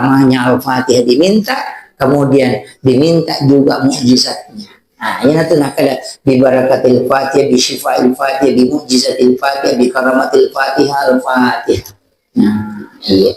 utamanya Al-Fatihah diminta, kemudian diminta juga mukjizatnya. Nah, ini tuh nakala bi barakatil Fatihah, bi syifa'il Fatihah, bi mukjizatil Fatihah, bi karamatil Fatihah, Al-Fatihah. Nah, iya.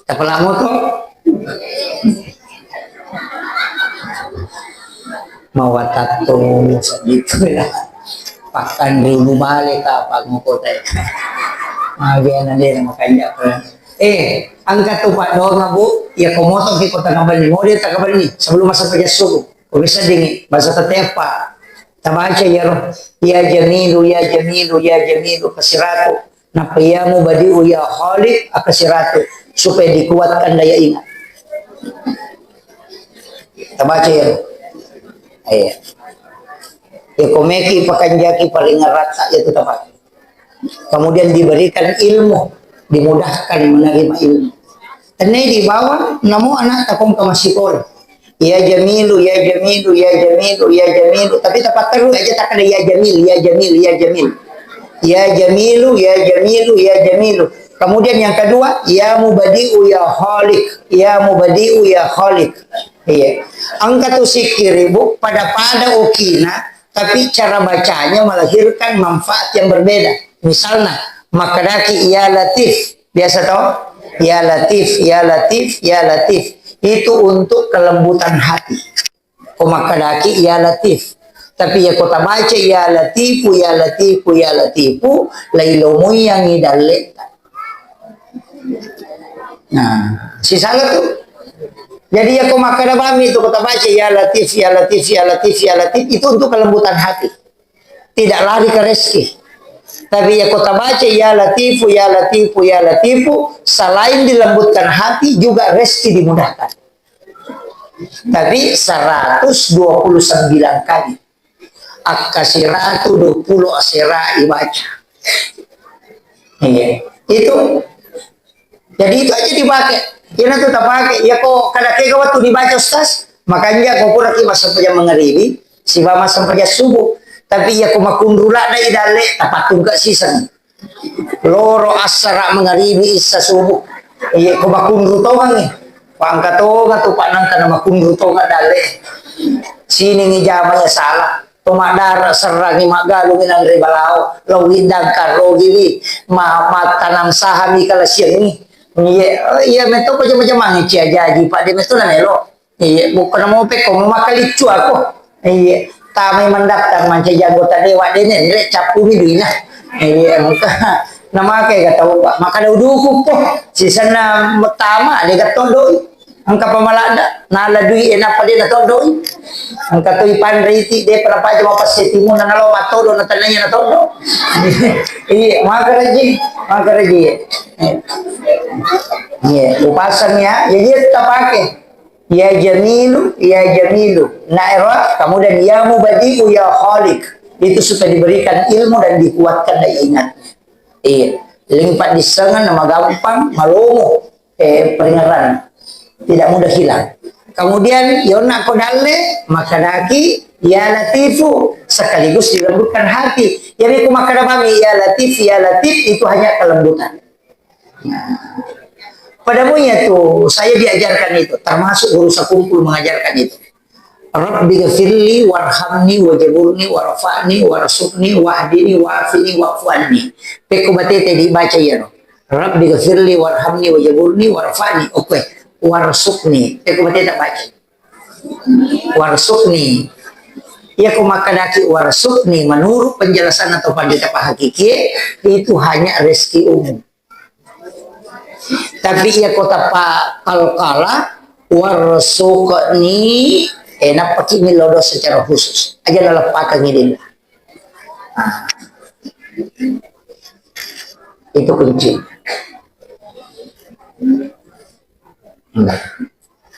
Tapala mo to mawatato sa dito ya. Pakan ribu balik kapag mo ko tayo. Mga na din makanya ka. Ang katupa do nga bu, ya komoto ki ko tagabali mo di tagabali sebelum masa pajasugo. Kung isa dingi basa tatepa. Tabaca yaro ya jamilu ya jamilu ya jamilu kasiratu napayamu badiu ya khaliq akasiratu supaya dikuatkan daya ingat. Tabaca yaro. Iya. Ya komeki pakanjaki paling rata itu tepat. Kemudian diberikan ilmu, dimudahkan menerima ilmu. Tenai di bawah, namu anak takong kamasikol. Ya jamilu, ya jamilu, ya jamilu, ya jamilu. Tapi tepat terus aja tak ada ya jamil, ya jamil, ya jamil. Ya jamilu, ya jamilu, ya jamilu. Kemudian yang kedua, ya mubadi'u ya khaliq, ya mubadi'u ya khaliq. Iya. Angka tu sikir ibu pada ukina, tapi cara bacanya melahirkan manfaat yang berbeda. Misalnya, makadaki ya latif, biasa toh? Ya latif, ya latif, ya latif. Itu untuk kelembutan hati. Makadaki ya latif. Tapi ya kota baca ya latifu, ya latifu, ya latifu, lailomu yang idaleta. Nah, si salah tuh. Jadi ya komakada bami itu kota baca ya latif, ya latif, ya latif, ya latif itu untuk kelembutan hati. Tidak lari ke rezeki. Tapi ya kota baca ya latifu, ya latifu, ya latifu, selain dilembutkan hati juga rezeki dimudahkan. Tapi 129 kali. Akasiratu 20 asira ibaca. Iya. Itu. Jadi itu aja dipakai. Ya nanti tak pakai. Ya kok kada kaya waktu dibaca Ustaz. Makanya kau pura ki masa saja mengeribi. Si mama sampai subuh. Tapi ya kau makundula na idale. Tapatung ka sisan. Loro asara mengeribi isa subuh. Iya kau makundu to kan eh. Pangkat to nga to panang ka na makundu to nga dale. Sini ni jamanya salah. Tumadara seragi magalungin ang ribalao. Lawidang karogiwi. Matanam sahami kalasyan ni. Iya, meto macam-macam mangi cia jaji pak dia meto na melo. Iya, bukan mau peko mau makalicu aku. Iya, tamai mendaftar manca anggota dewa dene nilai capu bidina. Iya, muka nama kayak kata pak maka ada uduku po. Sisa na metama dia kata doi. Angka pamalada nala dui enak pada na tondoi. Angka tu ipanriti dia pernah paja apa setimu na nalo matodo na tananya na tondo. Iya, maka raji. Iya, upasan ya. Jadi kita pakai ya jamilu, ya jamilu. Naira, kemudian ya mubadi'u ya khaliq. Itu supaya diberikan ilmu dan dikuatkan daya ingat. Iya, limpat disengan nama gampang, malumu, peringatan. Tidak mudah hilang. Kemudian yona kodale makadaki ya latifu sekaligus dilembutkan hati. Jadi kumakada kami ya latif itu hanya kelembutan. Nah, padamunya tuh saya diajarkan itu, termasuk guru sakumpul mengajarkan itu. Rabbi ghafirli warhamni wajaburni warfa'ni warasukni wahdini wa'afini wa'fu'anni. Peko batete dibaca ya no. Rabbi ghafirli warhamni wajaburni warfa'ni. Oke. Warsukni, aku berarti tak baca. Warsukni, ya kumakadaki warsukni menurut penjelasan atau pandita Pak Hakiki itu hanya rezeki umum. Tapi ya kota Pak Kalkala warsukni enak pakai milodo secara khusus. Aja dalam pakai ngidin. Nah, itu kunci.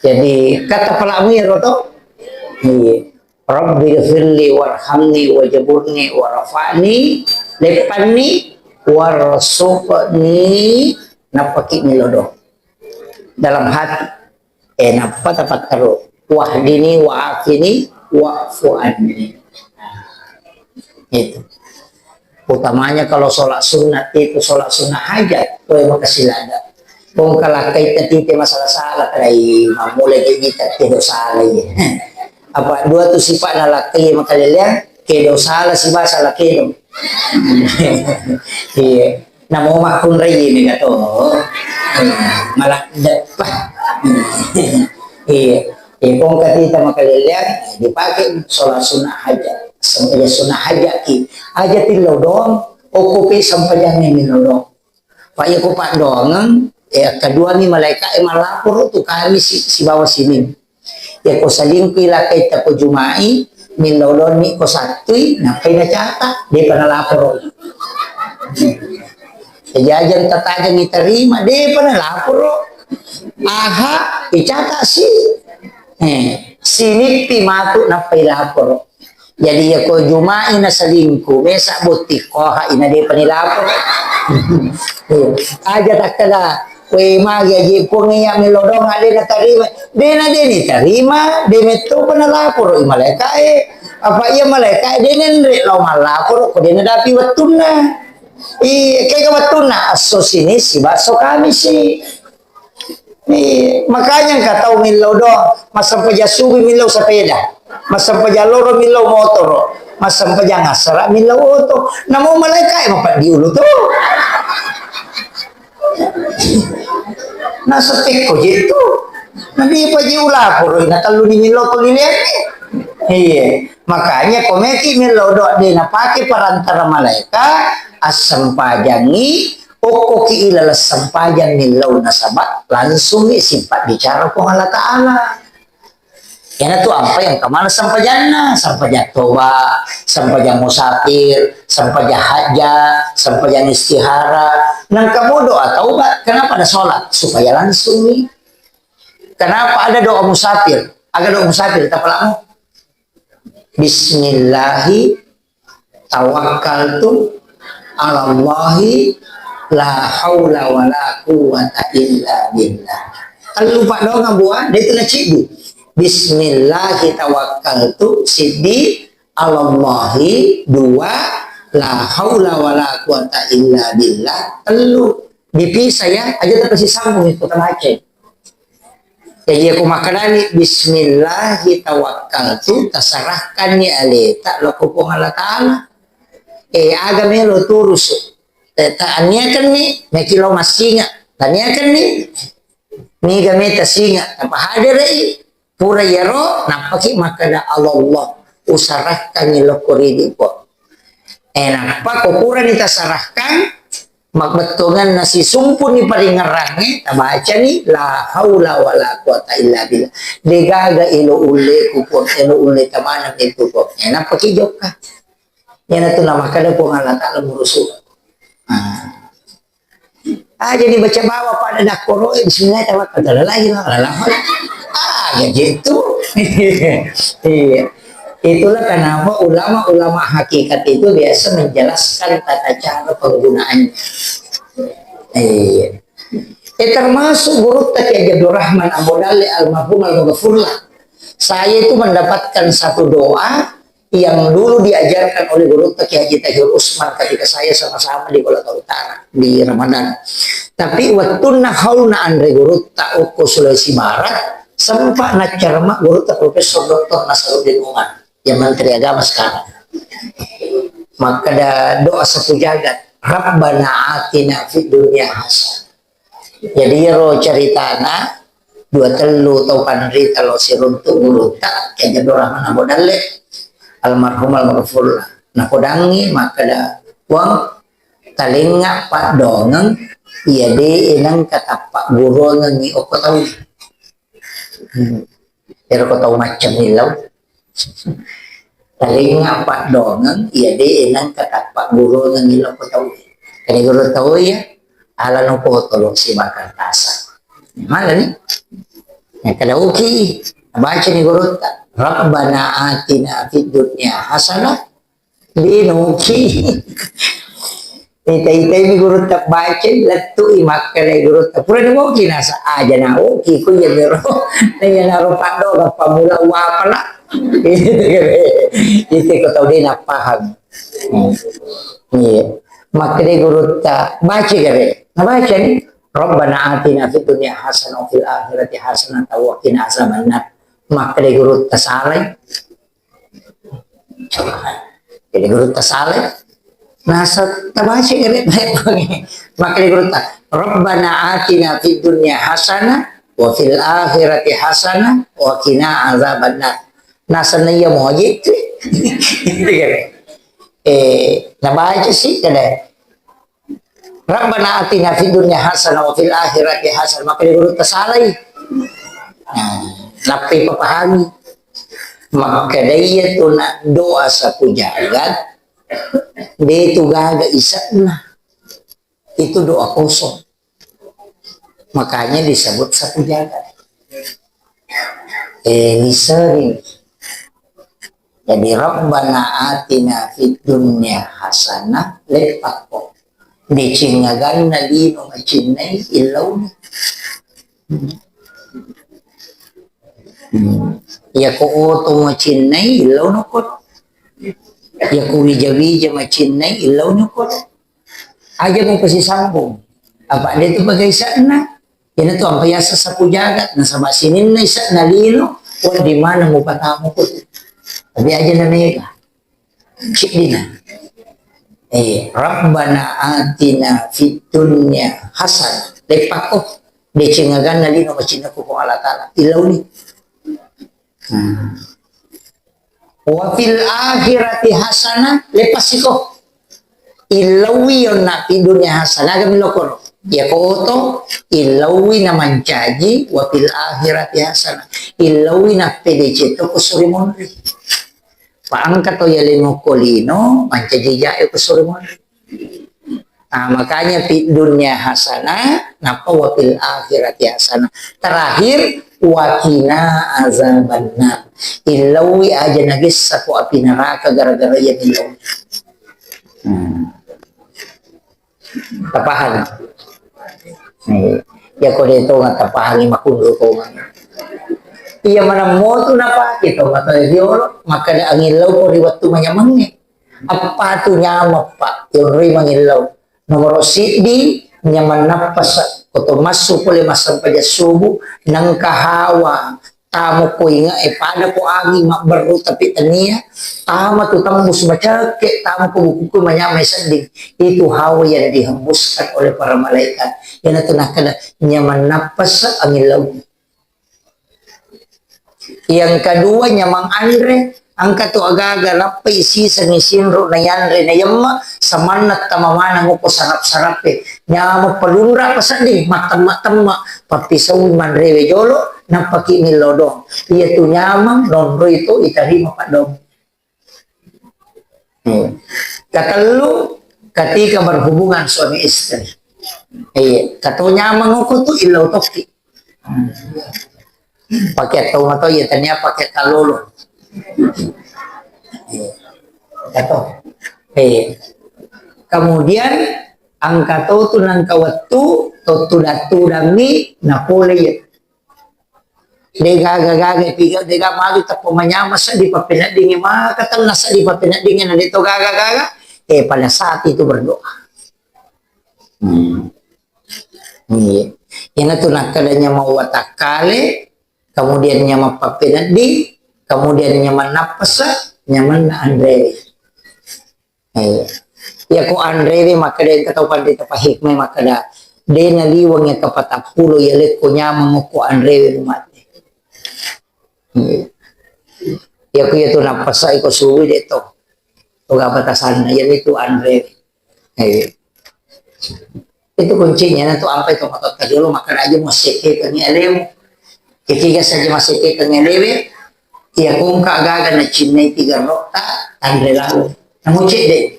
Jadi kata pelamu ya roto, Rabbi ghafirli warhamni wajaburni warafa'ni lepani warsuqni napaki milodo dalam hati napa tapat karo wahdini wa'afini wa'fu'anni. Itu utamanya kalau sholat sunat itu sholat sunnah hajat tuh makasih lada. Kung kalakay tatite masalah salah kay mamulay kay kita kedo salah ya. Apa dua tu sifat na lakay makaliliang kedo salah si basa lakedo. Iya. Namo makun ray ini kato. Malak pa. Iya. Kung katita makaliliang dipakai sholat sunnah hajat. Sampai sunnah hajat ki. Hajatin lodong o kupi sampai jangan minodong. Pak ko pak dongang kedua ni malaikat malapor tu kami si bawah sini. Ya ko saling pila kay tapo jumai min lolon ni ko satui na kay nacata di panalapor. Jajan tatajan diterima di panalapor. Aha icata si. Sini timatu na pilapor. Jadi ya ko jumai na salingku mesa buti ko ha ina di panilapor. Aja tak kala kue magia ji pungiya milodong ade na tarima dena deni tarima demeto panalapor malaikat apa iya malaikat denen re lo malapor ko dena dapi watuna kay ka watuna aso sini si baso kami si makanya katau milodong masampaja subi milaw sepeda masampaja loro milaw motor masampaja ngasara milaw auto namo malaikat mapat diulu tuh nasa teko gitu nanti pa ji ulapor natalo ni miloto lilian iya makanya komeki milodo de napake parantara malaikat asam pajangi oko ki ilalas sampajang milaw na sabat langsung simpat bicara ko Allah Ta'ala. Yan tu apa yang kemana sampajana, sampajang toba, sampajang musafir, sampajang haja, sampajang istihara. Nang kamu doa taubat, kenapa ada sholat? Supaya langsung nih. Kenapa ada doa musafir? Agar doa musafir, tak pelamu. Bismillahi tawakkaltu ala Allahi la haula wa la quwata illa billah. Kalau lupa doa ngabuah, dia itu nacibu. Bismillahi tawakkaltu siddi alallahi dua la haula wala quwata illa billah telu dipisah ya aja terus sambung itu temace. Jadi aku makanani bismillahi tawakkaltu tasarahkan ni aleta lo ko Allah Ta'ala. Agame lo turus. Tanya kan ni nakilo masinga. Tanya kan ni gameta singa apa hadir pura yaro napaki makada Allah usarahkan nilokori po enapa ko pura nita sarahkan magbetungan nasi sumpun ni paringarangi tabaca ni la haula wala quwata illa billah degaga ilo ule kupon ilo ule tamana itu po enapa ki joka yana tu nama kada po Allah Ta'ala murusu jadi baca bawa pada dakoro bismillah tawakkal lagi lah gitu. Iya. Itulah kenapa ulama-ulama hakikat itu biasa menjelaskan tata cara penggunaannya. Iya. Termasuk guru Taqi Abdur Rahman Abu Dali almarhum al-Maghfurlah. Saya itu mendapatkan satu doa yang dulu diajarkan oleh guru Taqi Haji Tahir Usman ketika saya sama-sama di Kolaka Utara di Ramadan. Tapi waktu nahaulna andre guru Ta'uku Sulawesi Barat sempat nak cermak guru Profesor Dr. Nasaruddin Umar yang Menteri Agama sekarang. Maka ada doa satu jagat Rabbana atina fid dunya hasanah. Jadi ro ceritana dua telu tau panri talo siruntu guru tak Abdur Rahman Abu Dali almarhum al-Maghfurlah. Nah kodangi maka ada uang talinga pak dongeng iya de inang kata pak guru ngi oko tahu. Pero ko tahu macam nilaw. Talinga pak dongeng iya de inang kata pak guru ngi lo ko tahu. Kani guru tahu ya ala no ko tolong si bakal tasa. Mana ni? Kada uki baca ni guru tak. Rabbana atina fid dunya hasanah dinuki. Ita-ita ini guru tak baca latu imak kali guru tak pura ni mau kinasa aja na uki ku ya bero nanya naro pando apa mula apa lah itu kau tahu dia nak paham. Iya makanya guru tak baca kali baca ni Rabbana atina fid dunya hasanah wa fil akhirati hasanah wa qina azabannar. Maka di guru tasalay. Jadi guru tasalay. Nasa tabashi kare maka di guru ta. Rabbana atina fid dunya hasanah wa fil akhirati hasanah wa qina azabannar. Nasa naya mo gitu. Gitu kan. Nabaca sih kada. Rabbana atina fid dunya hasanah wa fil akhirati hasanah, maka diurut tasalay. Lapi papahami. Maka daya tu nak doa sapu jagat, dia itu gaga isakna. Itu doa kosong. Makanya disebut sapu jagat. Sering. Jadi Rabbana atina fid dunya hasanah lepak kok. Dicingagan na lino macinay ilaw ni. Ya ko oto macinay ilaw no kot. Ya ko wija-wija macinay ilaw no kot. Aja mo kasi sambong. Apa dito bagay sana? Yan ito ang payasa sa pujagat. Nasa masinin na isa na lino. O di mana mo patamo ko. Tapi aja na nega. Cik din na. Rabbana atina fid dunya hasanah. Lepak ko. Di cingagan na lino macina ko kung Allah Ta'ala. Ilaw ni. Wa fil akhirati hasanah. Lepas ko. Ilawi yon na fid dunya hasanah. Agam lokoro. Ya ko to. Ilawi na mancaji. Wa fil akhirati hasanah. Ilawi na pedicito ko surimonri. Paangkat to yalino kolino, mancaji jae kusurimon. Nah, makanya di dunia hasanah, napa wa fil akhirati hasanah. Terakhir wakina azabannar. Ilawi aja nagis saku api neraka gara-gara ya ilawi. Tapahan. Ya kode itu nggak tapahan lima kundu kau. Iya mana moto napa kita mata diolo maka ada angilaw ko riwat tu manyamangi apa tu nyama pak yung ri mangilaw nomor sidi nyaman napas koto masuk pole masang pada subuh nang kahawa tamu ko inga pada ko agi mak baru tapi tania tama tu tembus baca ke tamu ko buku ko manyamay sanding itu hawa yang dihembuskan oleh para malaikat yang itu nak kada nyaman napas angilaw. Yang kedua nyamang Andre angka tu agak-agak lapai sisa ni sinro na yanre na yamma samanat tamamana mo ko sarap-sarap nyama pelura pasandi matam-matam papisaw manrewe jolo napaki nilodong iya tu nyamang nonro itu itarima padong. Katalu ketika berhubungan suami istri kata nyamang ko tu ilaw toki. Pakai tomato ya tanya pakai talolo. Kemudian angka tu nang kawatu tu datu dami napole ya. Gaga tiga malu tak pemanyama sa di papinat dingin maka katang nasa di papinat dingin na dito gaga pada saat itu berdoa. Yan na tunakadanya mau watakale. Kemudian nyaman papinadi, kemudian nyaman napasa, nyaman na Andre. Ya ko Andre maka dia katakan di tempat hikmah maka dah dia naliwang yang kapatapulo ya leko nyaman mo ko Andre mati. Ya ko itu napasa iko suwi dito. Tuga batasan na yan itu Andre. Itu kuncinya na to apa itu matot kadilo maka aja mo seke kani alemo. Ketika saja masih kita ngelewe, ya kung kaagaga na chinay tiga rokta, andre lalu. Namun cik deh.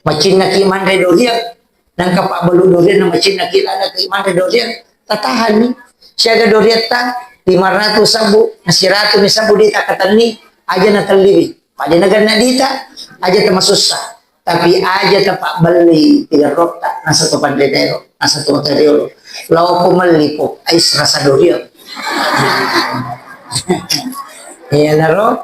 Macin na ki mandre doliak, nang kapabalu doliak na macin na kilala ki mandre doliak, tatahan ni. Siya ga doliak ta, 500 sabu, nasi ratu ni sabu dita katan ni, aja na taliri. Pada negara na dita, aja tamasusah. Tapi aja tapak beli tiga rokta, nasa to pandedero, nasa to tadero. Lawa ko malipo ay rasa durian. Iya naro.